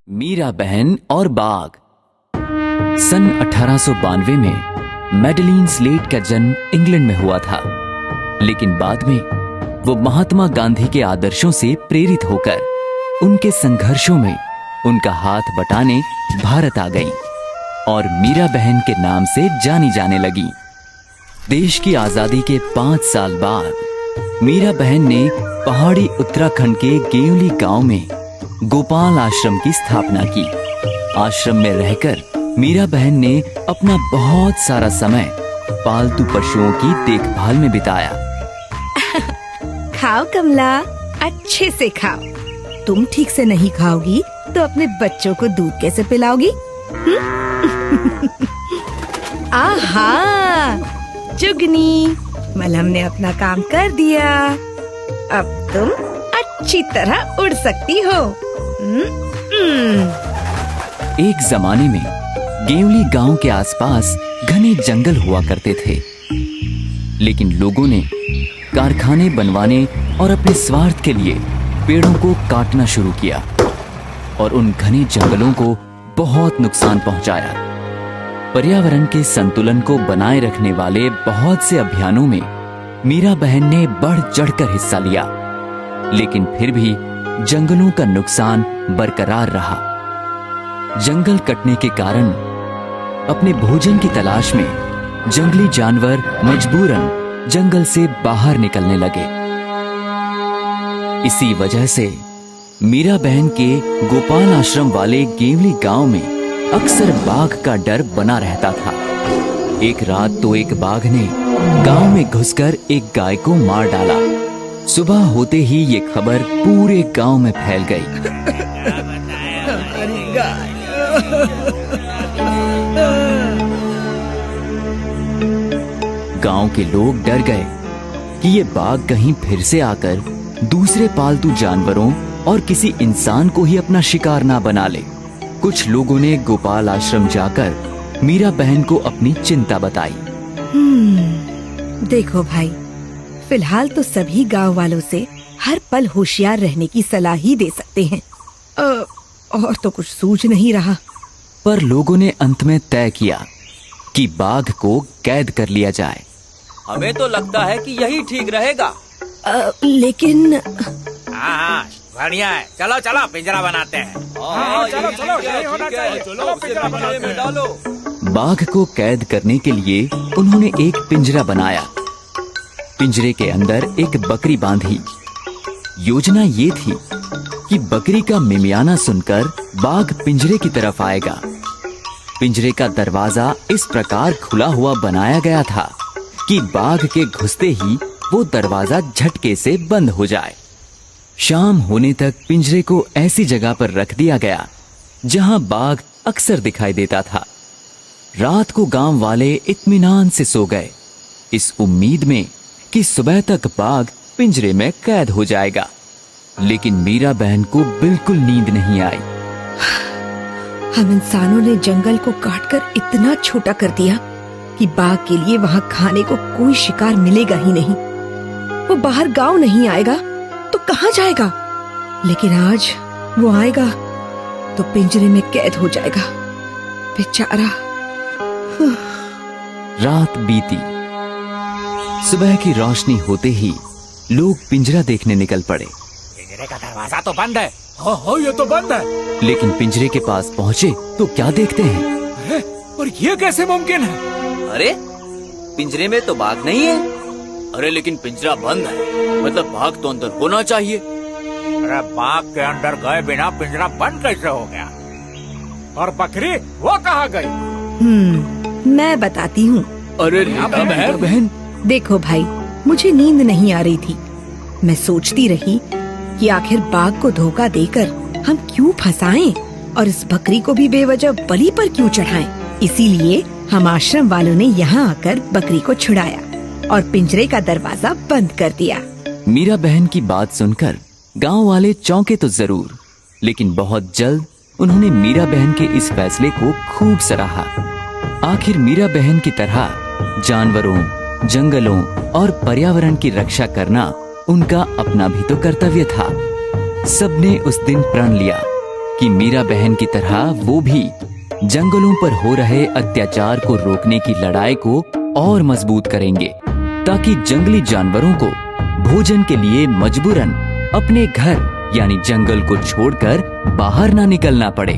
मीरा बहन और बाघ। सन 1892 में मैडलीन स्लेट का जन्म इंग्लैंड में हुआ था, लेकिन बाद में वो महात्मा गांधी के आदर्शों से प्रेरित होकर उनके संघर्षों में उनका हाथ बटाने भारत आ गई और मीरा बहन के नाम से जानी जाने लगी। देश की आजादी के 5 साल बाद मीरा बहन ने पहाड़ी उत्तराखंड के गेवली गांव में गोपाल आश्रम की स्थापना की। आश्रम में रहकर मीरा बहन ने अपना बहुत सारा समय पालतू पशुओं की देखभाल में बिताया। खाओ कमला, अच्छे से खाओ। तुम ठीक से नहीं खाओगी तो अपने बच्चों को दूध कैसे पिलाओगी? आहा, जुगनी, मलहम ने अपना काम कर दिया। अब तुम अच्छी तरह उड़ सकती हो। एक जमाने में गेवली गांव के आसपास घने जंगल हुआ करते थे, लेकिन लोगों ने कारखाने बनवाने और अपने स्वार्थ के लिए पेड़ों को काटना शुरू किया और उन घने जंगलों को बहुत नुकसान पहुंचाया। पर्यावरण के संतुलन को बनाए रखने वाले बहुत से अभियानों में मीरा बहन ने बढ़ चढ़कर हिस्सा लिया, लेकिन फिर भी जंगलों का नुकसान बरकरार रहा। जंगल कटने के कारण अपने भोजन की तलाश में जंगली जानवर मजबूरन जंगल से बाहर निकलने लगे। इसी वजह से मीरा बहन के गोपाल आश्रम वाले गेवली गांव में अक्सर बाघ का डर बना रहता था। एक रात तो एक बाघ ने गांव में घुसकर एक गाय को मार डाला। सुबह होते ही ये खबर पूरे गांव में फैल गई। गांव के लोग डर गए कि ये बाघ कहीं फिर से आकर दूसरे पालतू जानवरों और किसी इंसान को ही अपना शिकार ना बना ले। कुछ लोगों ने गोपाल आश्रम जाकर मीरा बहन को अपनी चिंता बताई। देखो भाई, फिलहाल तो सभी गांव वालों से हर पल होशियार रहने की सलाह ही दे सकते हैं। और तो कुछ सूझ नहीं रहा। पर लोगों ने अंत में तय किया कि बाघ को कैद कर लिया जाए। हमें तो लगता है कि यही ठीक रहेगा। लेकिन हाँ, बढ़िया है। चलो चलो पिंजरा बनाते हैं। चलो चलो, यही होना चाहिए। चलो पिंजरा बनाते हैं। डालो। बाघ को कैद करने के लिए उन्होंने एक पिंजरा बनाया। पिंजरे के अंदर एक बकरी बांधी। योजना ये थी कि बकरी का मिमियाना सुनकर बाघ पिंजरे की तरफ आएगा। पिंजरे का दरवाजा इस प्रकार खुला हुआ बनाया गया था कि बाघ के घुसते ही वो दरवाजा झटके से बंद हो जाए। शाम होने तक पिंजरे को ऐसी जगह पर रख दिया गया जहां बाघ अक्सर दिखाई देता था। रात को गांव वाले इत्मीनान से सो गए, इस उम्मीद में कि सुबह तक बाघ पिंजरे में कैद हो जाएगा। लेकिन मीरा बहन को बिल्कुल नींद नहीं आई। हम इंसानों ने जंगल को काटकर इतना छोटा कर दिया कि बाघ के लिए वहाँ खाने को कोई शिकार मिलेगा ही नहीं। वो बाहर गांव नहीं आएगा तो कहाँ जाएगा? लेकिन आज वो आएगा तो पिंजरे में कैद हो जाएगा, बेचारा। रात बीती। सुबह की रोशनी होते ही लोग पिंजरा देखने निकल पड़े। पिंजरे का दरवाजा तो बंद है। हाँ, ये तो बंद है। लेकिन पिंजरे के पास पहुँचे तो क्या देखते हैं? और ये कैसे मुमकिन है? अरे, पिंजरे में तो बाघ नहीं है। अरे लेकिन पिंजरा बंद है, मतलब बाघ तो अंदर होना चाहिए। अरे बाघ के अंदर गए बिना पिंजरा बंद कैसे हो गया? और बकरी वो कहाँ गई? मैं बताती हूँ। अरे बहन, देखो भाई, मुझे नींद नहीं आ रही थी। मैं सोचती रही कि आखिर बाघ को धोखा देकर हम क्यों फंसाएं और इस बकरी को भी बेवजह बलि पर क्यों चढ़ाएं। इसीलिए हम आश्रम वालों ने यहाँ आकर बकरी को छुड़ाया और पिंजरे का दरवाजा बंद कर दिया। मीरा बहन की बात सुनकर गांव वाले चौंके तो जरूर, लेकिन बहुत जल्द उन्होंने मीरा बहन के इस फैसले को खूब सराहा। आखिर मीरा बहन की तरह जानवरों, जंगलों और पर्यावरण की रक्षा करना उनका अपना भी तो कर्तव्य था। सबने उस दिन प्रण लिया कि मीरा बहन की तरह वो भी जंगलों पर हो रहे अत्याचार को रोकने की लड़ाई को और मजबूत करेंगे, ताकि जंगली जानवरों को भोजन के लिए मजबूरन अपने घर यानी जंगल को छोड़कर बाहर ना निकलना पड़े।